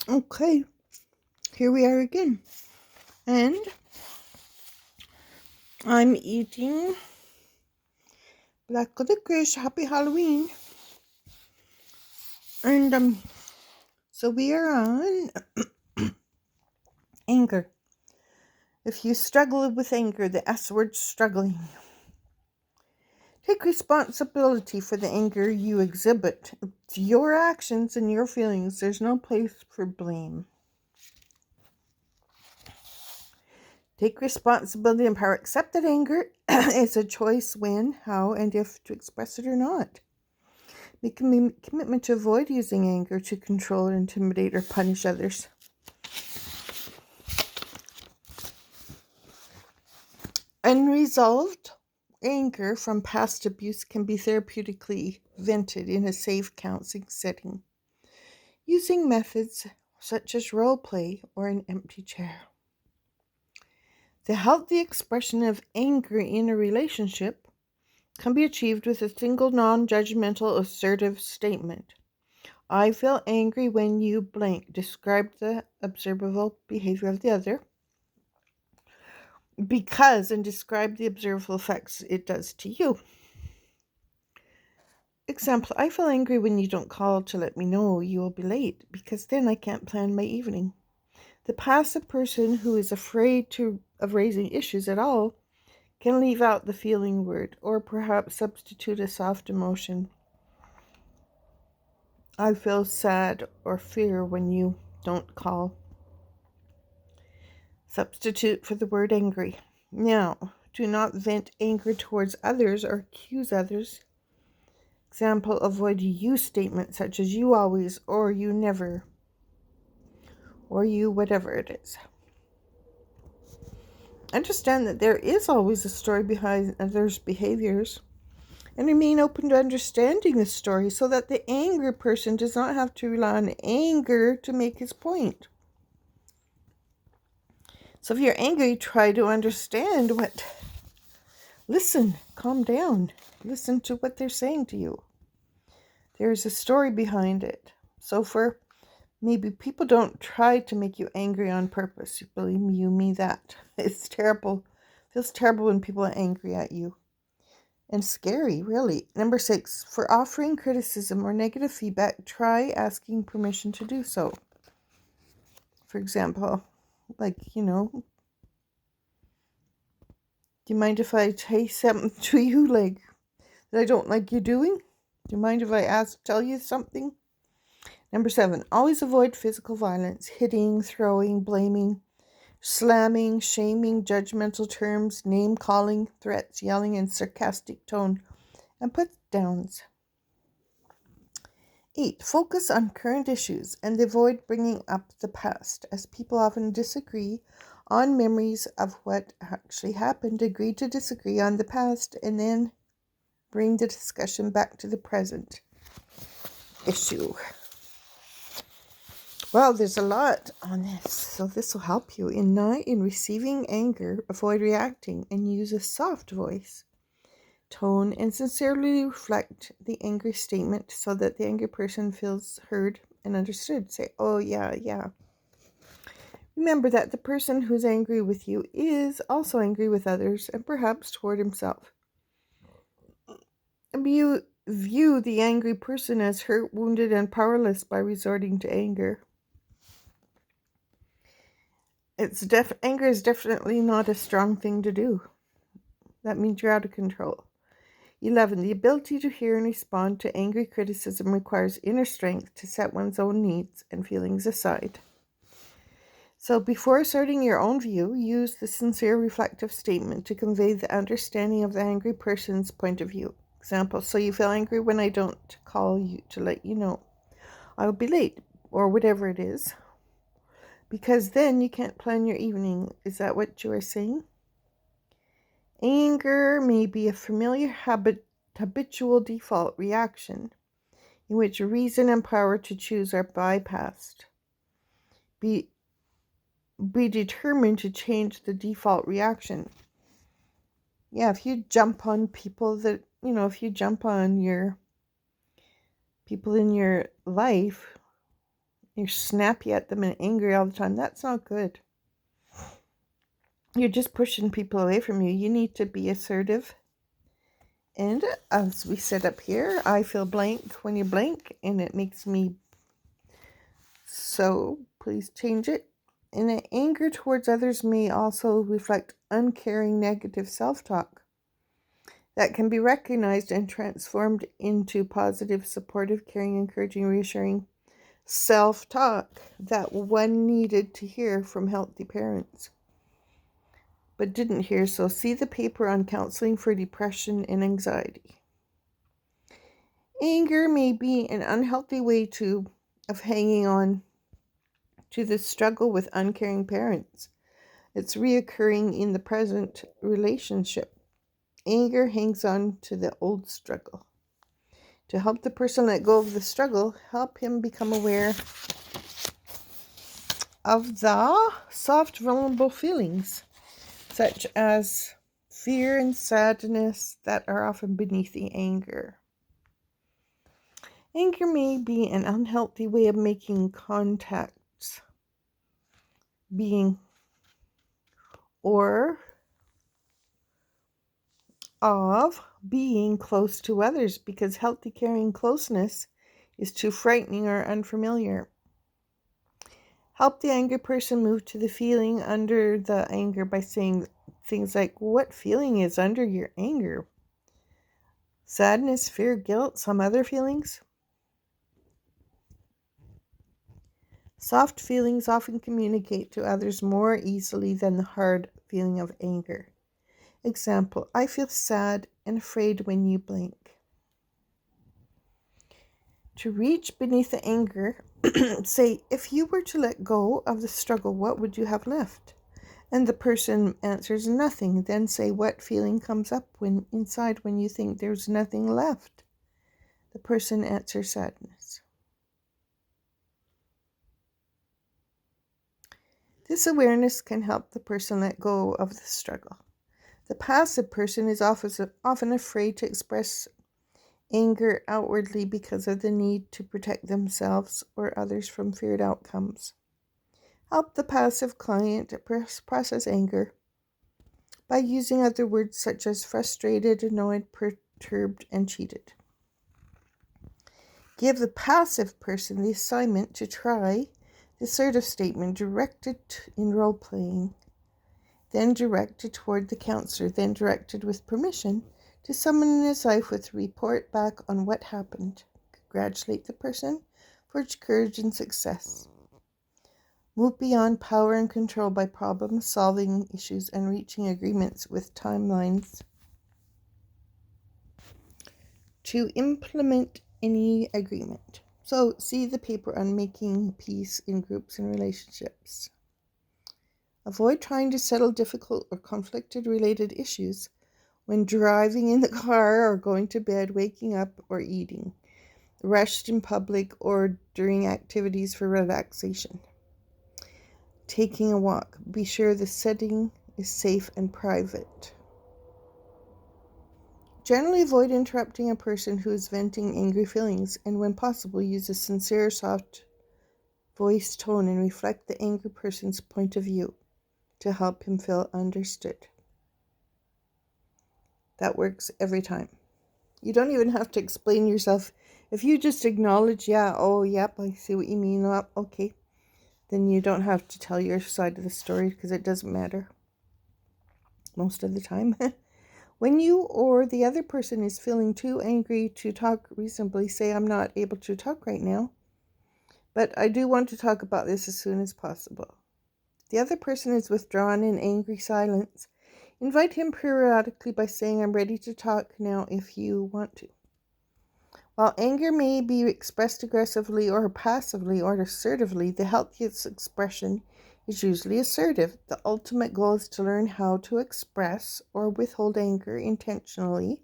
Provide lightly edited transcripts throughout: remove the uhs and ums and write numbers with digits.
Okay, here we are again. And I'm eating black licorice. Happy Halloween. And so we are on anger. If you struggle with anger, the S word struggling. Take responsibility for the anger you exhibit. It's your actions and your feelings. There's no place for blame. Take responsibility and power. Accept that anger is a choice when, how, and if to express it or not. Make a commitment to avoid using anger to control, intimidate, or punish others. Unresolved anger from past abuse can be therapeutically vented in a safe counseling setting using methods such as role play or an empty chair. The healthy expression of anger in a relationship can be achieved with a single non-judgmental assertive statement. I feel angry when you blank. Describe the observable behavior of the other. Because and describe the observable effects it does to you. Example, I feel angry when you don't call to let me know you will be late because then I can't plan my evening. The passive person who is afraid of raising issues at all can leave out the feeling word or perhaps substitute a soft emotion. I feel sad or fear when you don't call. Substitute for the word angry. Now, do not vent anger towards others or accuse others. Example, avoid you statements such as you always or you never or you whatever it is. Understand that there is always a story behind others' behaviors and remain open to understanding the story so that the angry person does not have to rely on anger to make his point. So if you're angry, try to understand listen, calm down, listen to what they're saying to you. There's a story behind it. So for maybe people don't try to make you angry on purpose. Believe me that. It's terrible. It feels terrible when people are angry at you. And scary, really. Number 6, for offering criticism or negative feedback, try asking permission to do so. For example, do you mind if I say something to you that I don't like you doing? Do you mind if I tell you something? Number 7, always avoid physical violence, hitting, throwing, blaming, slamming, shaming, judgmental terms, name-calling, threats, yelling, and sarcastic tone, and put-downs. 8, focus on current issues and avoid bringing up the past, as people often disagree on memories of what actually happened. Agree to disagree on the past and then bring the discussion back to the present issue. Well, there's a lot on this, so this will help you. In receiving anger, avoid reacting and use a soft voice, tone, and sincerely reflect the angry statement so that the angry person feels heard and understood. Say, oh, yeah. Remember that the person who's angry with you is also angry with others and perhaps toward himself. You view the angry person as hurt, wounded, and powerless by resorting to anger. Anger is definitely not a strong thing to do. That means you're out of control. 11. The ability to hear and respond to angry criticism requires inner strength to set one's own needs and feelings aside. So before asserting your own view, use the sincere reflective statement to convey the understanding of the angry person's point of view. Example, so you feel angry when I don't call you to let you know I will be late, or whatever it is. Because then you can't plan your evening. Is that what you are saying? Anger may be a familiar habitual default reaction in which reason and power to choose are bypassed. Be determined to change the default reaction. Yeah, if you jump on people if you jump on your people in your life You're snappy at them and angry all the time. That's not good. You're just pushing people away from you. You need to be assertive. And as we said up here, I feel blank when you blank, and it makes me so. Please change it. And the anger towards others may also reflect uncaring negative self-talk that can be recognized and transformed into positive, supportive, caring, encouraging, reassuring self-talk that one needed to hear from healthy parents but didn't hear. So see the paper on counseling for depression and anxiety. Anger may be an unhealthy way of hanging on to the struggle with uncaring parents. It's reoccurring in the present relationship. Anger hangs on to the old struggle. To help the person let go of the struggle, help him become aware of the soft, vulnerable feelings, such as fear and sadness that are often beneath the anger. Anger may be an unhealthy way of making contacts, of being close to others, because healthy, caring closeness is too frightening or unfamiliar. Help the angry person move to the feeling under the anger by saying things like, what feeling is under your anger? Sadness, fear, guilt, some other feelings? Soft feelings often communicate to others more easily than the hard feeling of anger. Example, I feel sad and afraid when you blink. To reach beneath the anger, say, if you were to let go of the struggle, what would you have left? And the person answers nothing. Then say, what feeling comes up inside when you think there's nothing left? The person answers sadness. This awareness can help the person let go of the struggle. The passive person is often afraid to express anger outwardly because of the need to protect themselves or others from feared outcomes. Help the passive client process anger by using other words such as frustrated, annoyed, perturbed, and cheated. Give the passive person the assignment to try the assertive statement directed in role-playing, then directed toward the counselor, then directed with permission to someone in his life with a report back on what happened. Congratulate the person for its courage and success. Move beyond power and control by problem-solving issues and reaching agreements with timelines to implement any agreement. So see the paper on making peace in groups and relationships. Avoid trying to settle difficult or conflicted related issues when driving in the car or going to bed, waking up, or eating, rushed in public or during activities for relaxation. Taking a walk. Be sure the setting is safe and private. Generally avoid interrupting a person who is venting angry feelings, and when possible, use a sincere, soft voice tone and reflect the angry person's point of view to help him feel understood. That works every time. You don't even have to explain yourself. If you just acknowledge, I see what you mean, okay, then you don't have to tell your side of the story because it doesn't matter most of the time. When you or the other person is feeling too angry to talk reasonably, say, I'm not able to talk right now, but I do want to talk about this as soon as possible. If the other person is withdrawn in angry silence, invite him periodically by saying, I'm ready to talk now if you want to. While anger may be expressed aggressively or passively or assertively, the healthiest expression is usually assertive. The ultimate goal is to learn how to express or withhold anger intentionally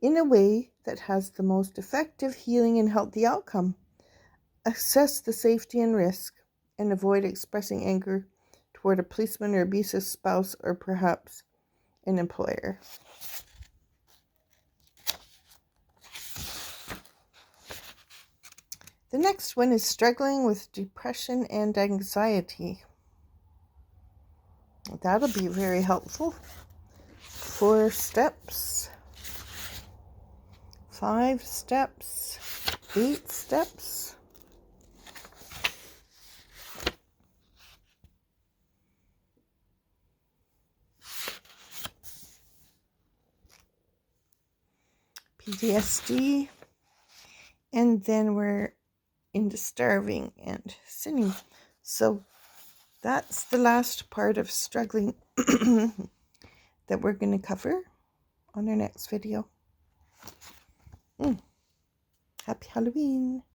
in a way that has the most effective healing and healthy outcome. Assess the safety and risk and avoid expressing anger toward a policeman or abusive spouse or perhaps an employer. The next one is struggling with depression and anxiety. That'll be very helpful. 4 steps, 5 steps, 8 steps. PTSD, and then we're into starving and sinning. So that's the last part of struggling that we're going to cover on our next video. Happy Halloween.